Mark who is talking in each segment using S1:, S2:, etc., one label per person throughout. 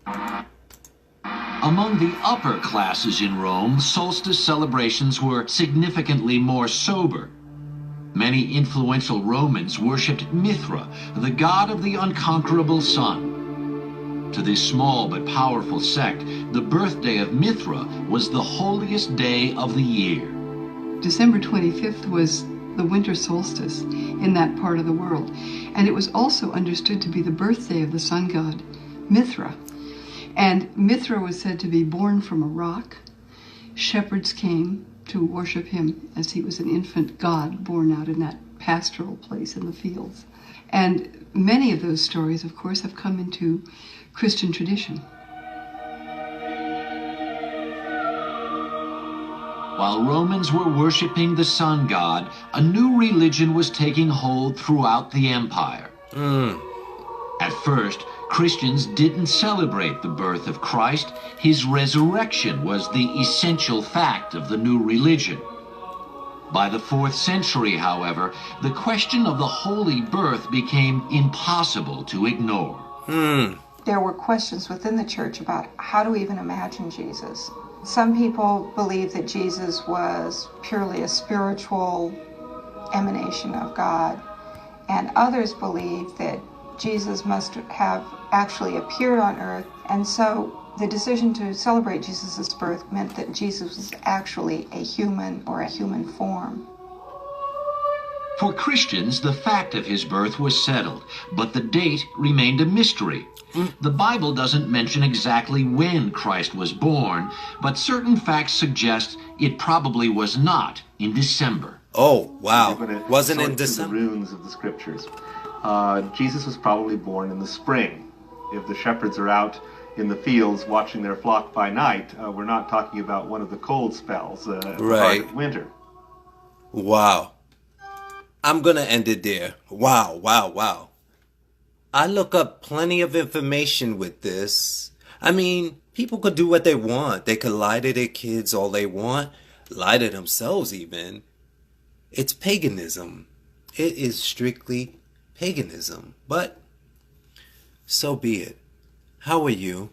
S1: Among the upper classes in Rome, solstice celebrations were significantly more sober. Many influential Romans worshipped Mithra, the god of the unconquerable sun. To this small but powerful sect, the birthday of Mithra was the holiest day of the year.
S2: December 25th was the winter solstice in that part of the world, and it was also understood to be the birthday of the sun god, Mithra. And Mithra was said to be born from a rock. Shepherds came to worship him as he was an infant god born out in that pastoral place in the fields. And many of those stories, of course, have come into Christian tradition.
S1: While Romans were worshiping the sun god, a new religion was taking hold throughout the empire. At first, Christians didn't celebrate the birth of Christ. His resurrection was the essential fact of the new religion. By the 4th century, however, the question of the holy birth became impossible to ignore.
S3: There were questions within the church about how to even imagine Jesus. Some people believe that Jesus was purely a spiritual emanation of God, and others believe that Jesus must have actually appeared on earth, and so the decision to celebrate Jesus' birth meant that Jesus was actually a human or a human form.
S1: For Christians, the fact of his birth was settled, but the date remained a mystery. The Bible doesn't mention exactly when Christ was born, but certain facts suggest it probably was not in December.
S4: Oh, wow. Wasn't in December?
S5: The runes of the scriptures. Jesus was probably born in the spring. If the shepherds are out in the fields watching their flock by night, we're not talking about one of the cold spells at the start of winter.
S4: Wow. I'm going to end it there. Wow, wow, wow. I look up plenty of information with this. I mean, people could do what they want. They could lie to their kids all they want, lie to themselves even. It's paganism. It is strictly paganism. But so be it. How are you?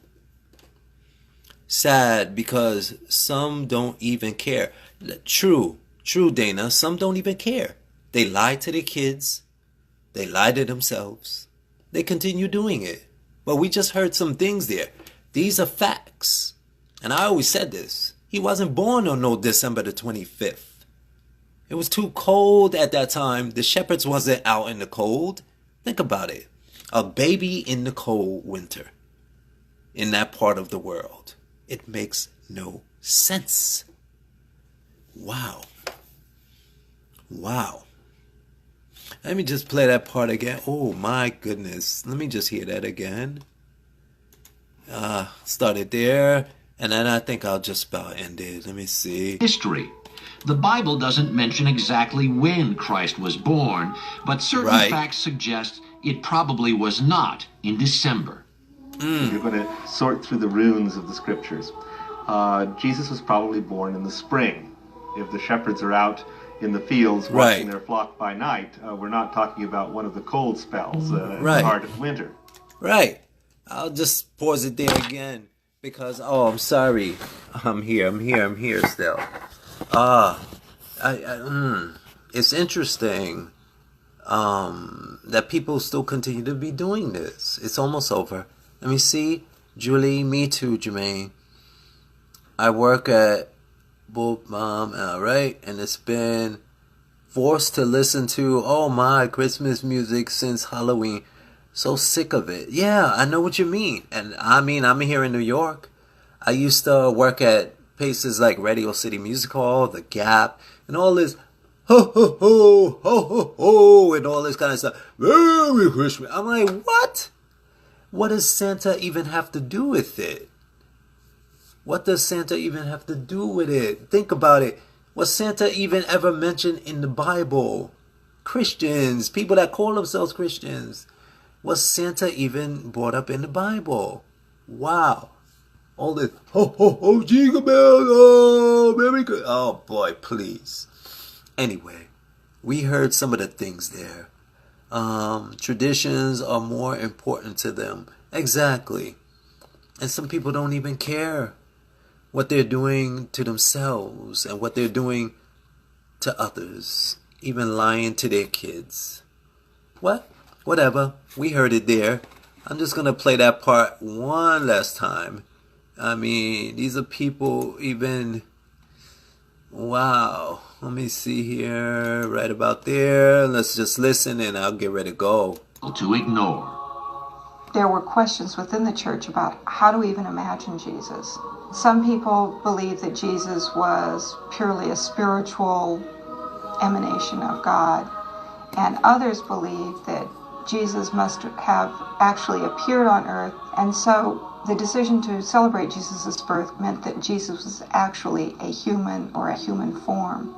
S4: Sad because some don't even care. True, Dana. Some don't even care. They lie to their kids. They lie to themselves. They continue doing it. But we just heard some things there. These are facts. And I always said this. He wasn't born on no December the 25th. It was too cold at that time. The shepherds wasn't out in the cold. Think about it. A baby in the cold winter in that part of the world. It makes no sense. Wow. Wow. Let me just play that part again. Oh my goodness. Let me just hear that again. Started there. And then I think I'll just about end it. Let me see.
S1: History. The Bible doesn't mention exactly when Christ was born, but certain facts suggest it probably was not in December.
S5: You're going to sort through the runes of the scriptures. Jesus was probably born in the spring. If the shepherds are out in the fields watching their flock by night, we're not talking about one of the cold spells at the heart of winter.
S4: Right. I'll just pause it there again because, I'm sorry. I'm here still. It's interesting that people still continue to be doing this. It's almost over. Let me see. Julie, me too, Jermaine. I work at Boop Mom, right? And it's been forced to listen to, Christmas music since Halloween. So sick of it. Yeah, I know what you mean. And I mean, I'm here in New York. I used to work at places like Radio City Music Hall, The Gap, and all this ho, ho, ho, ho, ho, ho, and all this kind of stuff. Merry Christmas. I'm like, what? What does Santa even have to do with it? What does Santa even have to do with it? Think about it. Was Santa even ever mentioned in the Bible? Christians, people that call themselves Christians. Was Santa even brought up in the Bible? Wow. All this, ho, ho, ho, jingle bells, oh, Merry Christmas. Oh, boy, please. Anyway, we heard some of the things there. Traditions are more important to them. Exactly. And some people don't even care what they're doing to themselves and what they're doing to others, even lying to their kids. What? Whatever. We heard it there. I'm just going to play that part one last time. I mean, these are people even... Wow. Let me see here. Right about there. Let's just listen and I'll get ready to go.
S1: To ignore.
S3: There were questions within the church about how to even imagine Jesus. Some people believe that Jesus was purely a spiritual emanation of God, and others believe that Jesus must have actually appeared on earth, and so the decision to celebrate Jesus' birth meant that Jesus was actually a human or a human form.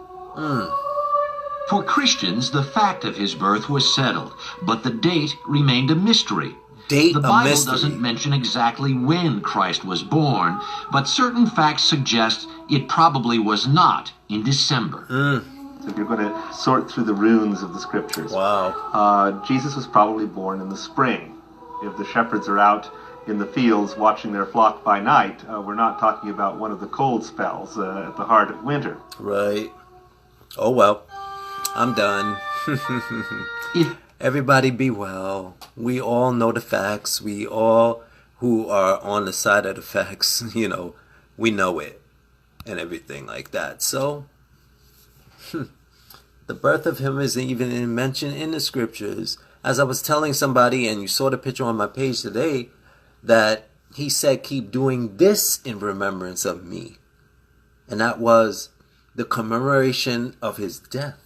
S1: For Christians, the fact of his birth was settled, but the date remained a mystery. The Bible doesn't mention exactly when Christ was born, but certain facts suggest it probably was not in December.
S5: So if you're going to sort through the runes of the scriptures, Jesus was probably born in the spring. If the shepherds are out in the fields watching their flock by night, we're not talking about one of the cold spells at the heart of winter.
S4: Right. Oh well, I'm done. Everybody be well. We all know the facts. We all who are on the side of the facts, you know, we know it and everything like that. So, the birth of him isn't even mentioned in the scriptures. As I was telling somebody, and you saw the picture on my page today, that he said, keep doing this in remembrance of me. And that was the commemoration of his death,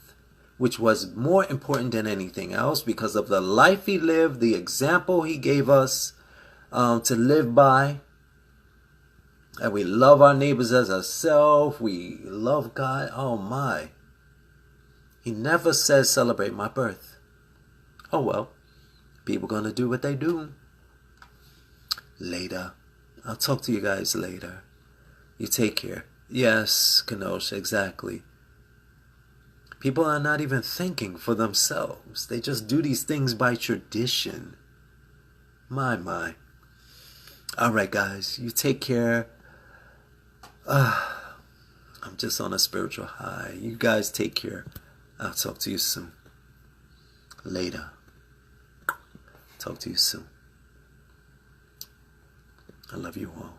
S4: which was more important than anything else because of the life he lived, the example he gave us to live by. And we love our neighbors as ourselves. We love God. Oh my. He never says celebrate my birth. Oh well. People gonna do what they do. Later. I'll talk to you guys later. You take care. Yes, Kenosha, exactly. People are not even thinking for themselves. They just do these things by tradition. My. All right, guys. You take care. I'm just on a spiritual high. You guys take care. I'll talk to you soon. Later. Talk to you soon. I love you all.